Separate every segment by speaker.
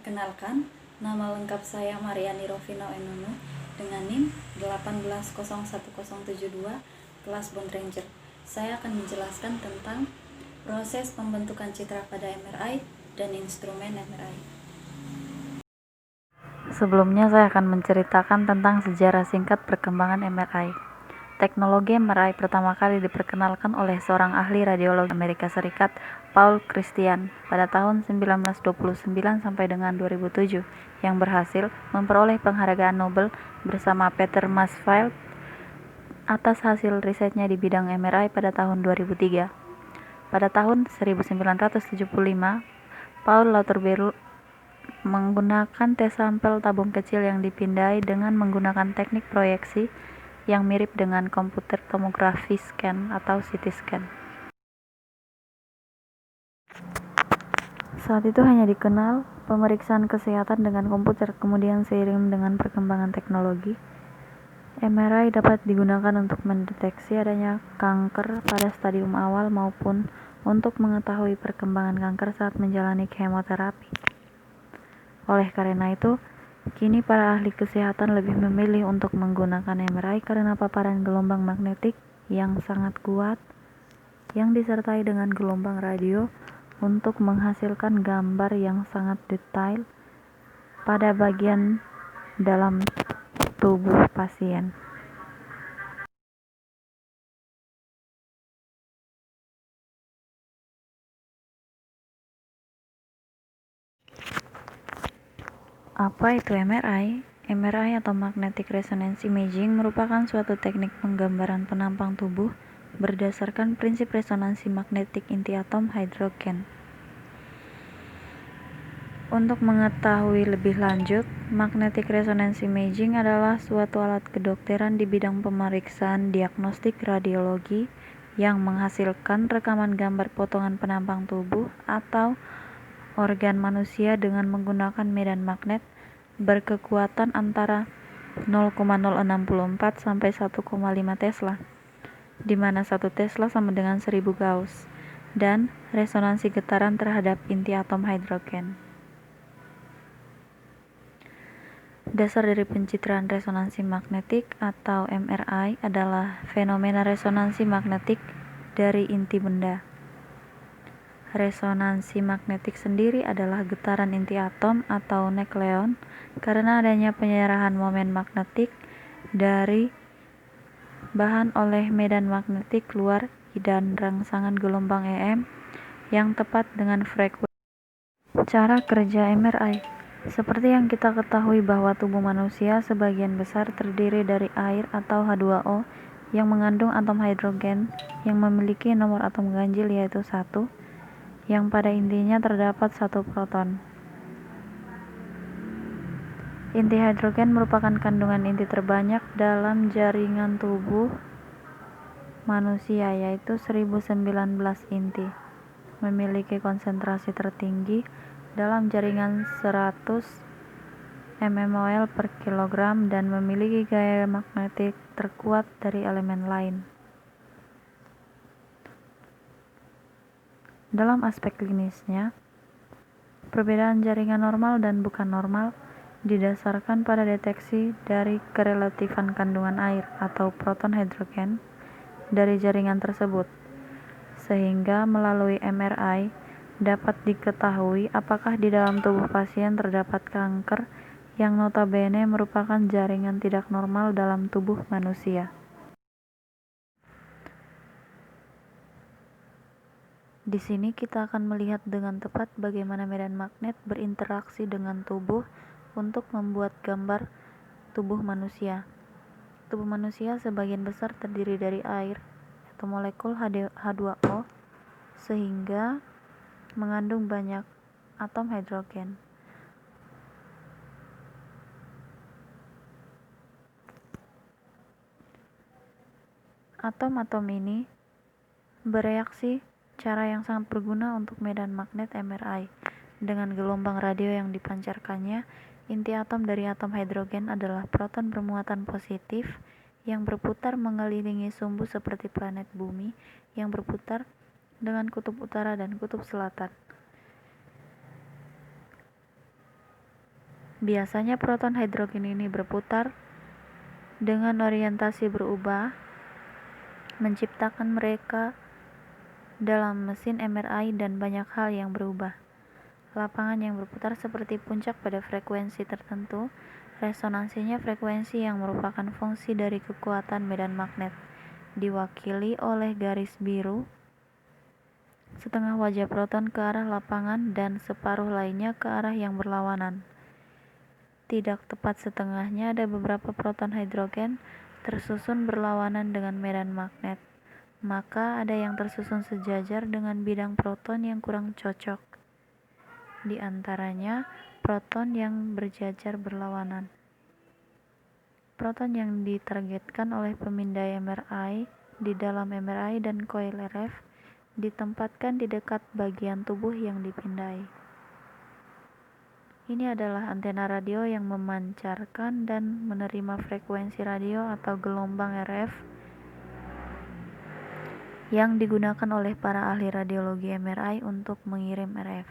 Speaker 1: Perkenalkan, nama lengkap saya Mariani Rovino Enunu dengan NIM 18011072 kelas Bond Ranger. Saya akan menjelaskan tentang proses pembentukan citra pada MRI dan instrumen MRI.
Speaker 2: Sebelumnya saya akan menceritakan tentang sejarah singkat perkembangan MRI. Teknologi MRI pertama kali diperkenalkan oleh seorang ahli radiologi Amerika Serikat, Paul Christian, pada tahun 1929 sampai dengan 2007, yang berhasil memperoleh penghargaan Nobel bersama Peter Masfield atas hasil risetnya di bidang MRI pada tahun 2003. Pada tahun 1975, Paul Lauterbach menggunakan tes sampel tabung kecil yang dipindai dengan menggunakan teknik proyeksi yang mirip dengan komputer tomografi scan atau CT scan. Saat itu hanya dikenal pemeriksaan kesehatan dengan komputer, kemudian seiring dengan perkembangan teknologi, MRI dapat digunakan untuk mendeteksi adanya kanker pada stadium awal maupun untuk mengetahui perkembangan kanker saat menjalani kemoterapi. Oleh karena itu, kini para ahli kesehatan lebih memilih untuk menggunakan MRI karena paparan gelombang magnetik yang sangat kuat yang disertai dengan gelombang radio untuk menghasilkan gambar yang sangat detail pada bagian dalam tubuh pasien. Apa itu MRI? MRI atau Magnetic Resonance Imaging merupakan suatu teknik penggambaran penampang tubuh berdasarkan prinsip resonansi magnetik inti atom hidrogen. Untuk mengetahui lebih lanjut, Magnetic Resonance Imaging adalah suatu alat kedokteran di bidang pemeriksaan diagnostik radiologi yang menghasilkan rekaman gambar potongan penampang tubuh atau organ manusia dengan menggunakan medan magnet berkekuatan antara 0,064 sampai 1,5 Tesla, di mana 1 Tesla sama dengan 1000 Gauss, dan resonansi getaran terhadap inti atom hidrogen. Dasar dari pencitraan resonansi magnetik atau MRI adalah fenomena resonansi magnetik dari inti benda. Resonansi magnetik sendiri adalah getaran inti atom atau nukleon karena adanya penyerahan momen magnetik dari bahan oleh medan magnetik luar dan rangsangan gelombang EM yang tepat dengan frekuensi. Cara kerja MRI. Seperti yang kita ketahui bahwa tubuh manusia sebagian besar terdiri dari air atau H2O yang mengandung atom hidrogen yang memiliki nomor atom ganjil yaitu 1, yang pada intinya terdapat 1 proton. Inti hidrogen merupakan kandungan inti terbanyak dalam jaringan tubuh manusia, yaitu 1019 inti, memiliki konsentrasi tertinggi dalam jaringan 100 mmol per kilogram dan memiliki gaya magnetik terkuat dari elemen lain. Dalam aspek klinisnya, perbedaan jaringan normal dan bukan normal didasarkan pada deteksi dari kerelatifan kandungan air atau proton hidrogen dari jaringan tersebut, sehingga melalui MRI dapat diketahui apakah di dalam tubuh pasien terdapat kanker yang notabene merupakan jaringan tidak normal dalam tubuh manusia. Di sini kita akan melihat dengan tepat bagaimana medan magnet berinteraksi dengan tubuh untuk membuat gambar tubuh manusia. Tubuh manusia sebagian besar terdiri dari air atau molekul H2O sehingga mengandung banyak atom hidrogen. Atom-atom ini bereaksi cara yang sangat berguna untuk medan magnet MRI. Dengan gelombang radio yang dipancarkannya, inti atom dari atom hidrogen adalah proton bermuatan positif yang berputar mengelilingi sumbu seperti planet bumi yang berputar dengan kutub utara dan kutub selatan. Biasanya proton hidrogen ini berputar dengan orientasi berubah, menciptakan mereka dalam mesin MRI dan banyak hal yang berubah. Lapangan yang berputar seperti puncak pada frekuensi tertentu, resonansinya frekuensi yang merupakan fungsi dari kekuatan medan magnet, diwakili oleh garis biru, setengah wajah proton ke arah lapangan dan separuh lainnya ke arah yang berlawanan. Tidak tepat setengahnya, ada beberapa proton hidrogen tersusun berlawanan dengan medan magnet. Maka ada yang tersusun sejajar dengan bidang proton yang kurang cocok. Di antaranya, proton yang berjajar berlawanan. Proton yang ditargetkan oleh pemindai MRI di dalam MRI dan koil RF ditempatkan di dekat bagian tubuh yang dipindai. Ini adalah antena radio yang memancarkan dan menerima frekuensi radio atau gelombang RF yang digunakan oleh para ahli radiologi MRI untuk mengirim RF.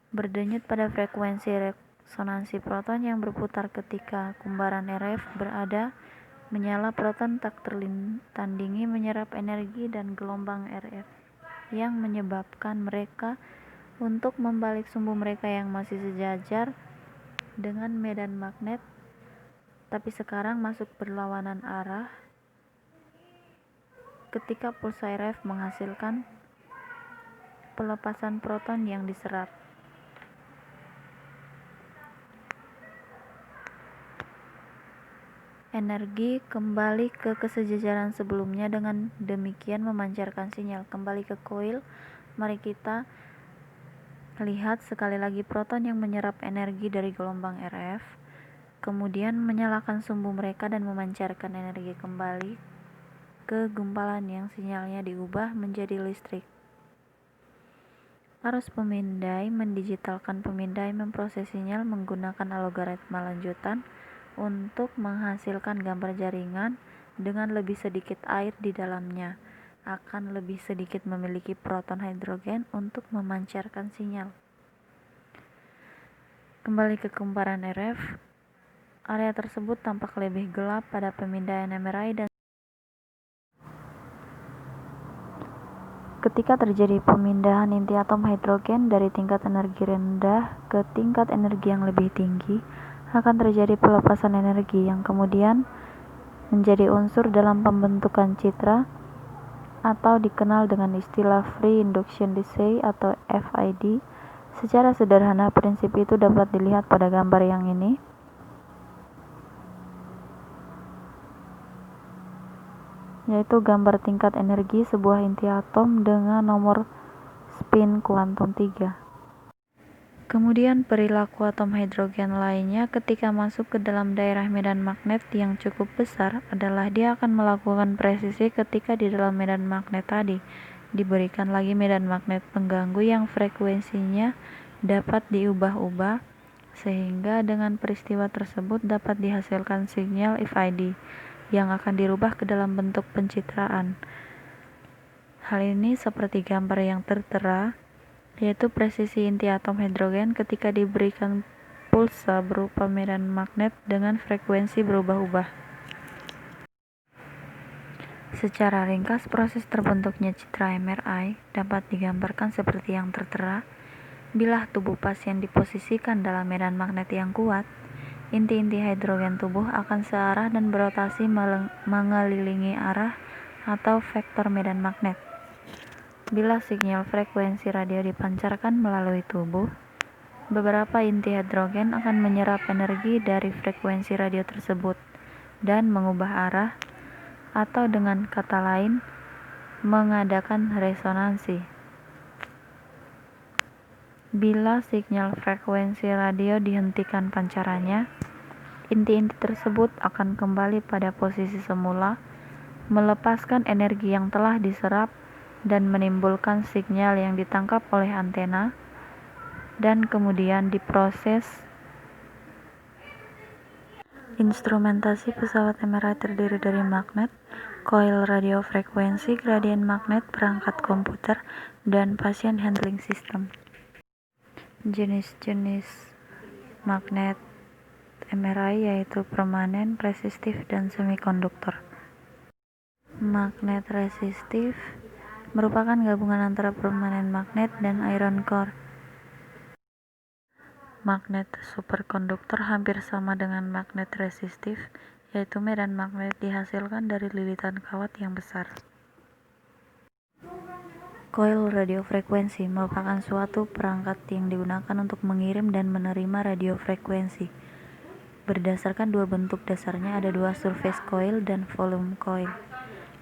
Speaker 2: Berdenyut pada frekuensi resonansi proton yang berputar ketika kumbaran RF berada, menyala proton tak tertandingi menyerap energi dan gelombang RF yang menyebabkan mereka untuk membalik sumbu mereka yang masih sejajar dengan medan magnet, tapi sekarang masuk berlawanan arah ketika pulsa RF menghasilkan pelepasan proton yang diserap. Energi kembali ke kesejajaran sebelumnya, dengan demikian memancarkan sinyal kembali ke koil. Mari kita lihat sekali lagi proton yang menyerap energi dari gelombang RF, kemudian menyalakan sumbu mereka dan memancarkan energi kembali ke gumpalan yang sinyalnya diubah menjadi listrik. Arus pemindai mendigitalkan pemindai memproses sinyal menggunakan algoritma lanjutan untuk menghasilkan gambar jaringan dengan lebih sedikit air di dalamnya. Akan lebih sedikit memiliki proton hidrogen untuk memancarkan sinyal. Kembali ke kumparan RF, area tersebut tampak lebih gelap pada pemindaian MRI dan ketika terjadi pemindahan inti atom hidrogen dari tingkat energi rendah ke tingkat energi yang lebih tinggi, akan terjadi pelepasan energi yang kemudian menjadi unsur dalam pembentukan citra atau dikenal dengan istilah Free Induction Decay atau FID. Secara sederhana, prinsip itu dapat dilihat pada gambar yang ini. Yaitu gambar tingkat energi sebuah inti atom dengan nomor spin kuantum 3. Kemudian perilaku atom hidrogen lainnya ketika masuk ke dalam daerah medan magnet yang cukup besar adalah dia akan melakukan presisi ketika di dalam medan magnet tadi. Diberikan lagi medan magnet pengganggu yang frekuensinya dapat diubah-ubah, sehingga dengan peristiwa tersebut dapat dihasilkan sinyal FID yang akan dirubah ke dalam bentuk pencitraan. Hal ini seperti gambar yang tertera, yaitu presisi inti atom hidrogen ketika diberikan pulsa berupa medan magnet dengan frekuensi berubah-ubah. Secara ringkas, proses terbentuknya citra MRI dapat digambarkan seperti yang tertera. Bila tubuh pasien diposisikan dalam medan magnet yang kuat, inti-inti hidrogen tubuh akan searah dan berotasi mengelilingi arah atau vektor medan magnet. Bila sinyal frekuensi radio dipancarkan melalui tubuh, beberapa inti hidrogen akan menyerap energi dari frekuensi radio tersebut dan mengubah arah, atau dengan kata lain, mengadakan resonansi. Bila sinyal frekuensi radio dihentikan pancarannya, inti-inti tersebut akan kembali pada posisi semula, melepaskan energi yang telah diserap dan menimbulkan sinyal yang ditangkap oleh antena, dan kemudian diproses. Instrumentasi pesawat MRI terdiri dari magnet, koil radio frekuensi, gradien magnet, perangkat komputer, dan patient handling system. Jenis-jenis magnet MRI yaitu permanen, resistif, dan semikonduktor. Magnet resistif merupakan gabungan antara permanen magnet dan iron core. Magnet superkonduktor hampir sama dengan magnet resistif, yaitu medan magnet dihasilkan dari lilitan kawat yang besar. Koil radiofrekuensi merupakan suatu perangkat yang digunakan untuk mengirim dan menerima radiofrekuensi. Berdasarkan dua bentuk dasarnya, ada dua surface coil dan volume coil.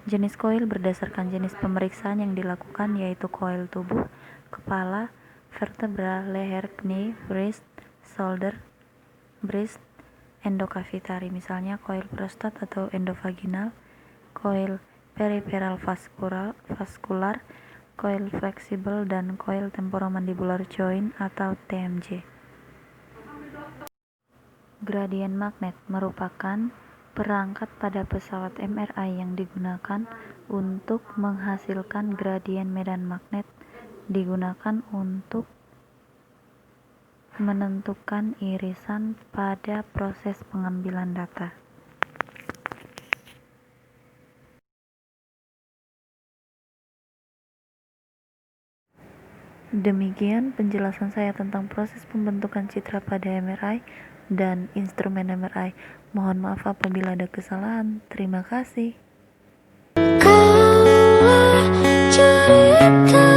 Speaker 2: Jenis koil berdasarkan jenis pemeriksaan yang dilakukan, yaitu koil tubuh, kepala, vertebra, leher, knie, wrist, shoulder, breast, endokavitari, misalnya koil prostat atau endovaginal, koil peripheral vaskular, koil fleksibel, dan koil temporomandibular joint atau TMJ. Gradien magnet merupakan perangkat pada pesawat MRI yang digunakan untuk menghasilkan gradien medan magnet, digunakan untuk menentukan irisan pada proses pengambilan data. Demikian penjelasan saya tentang proses pembentukan citra pada MRI dan instrumen MRI. Mohon maaf apabila ada kesalahan. Terima kasih.
Speaker 3: Kala cerita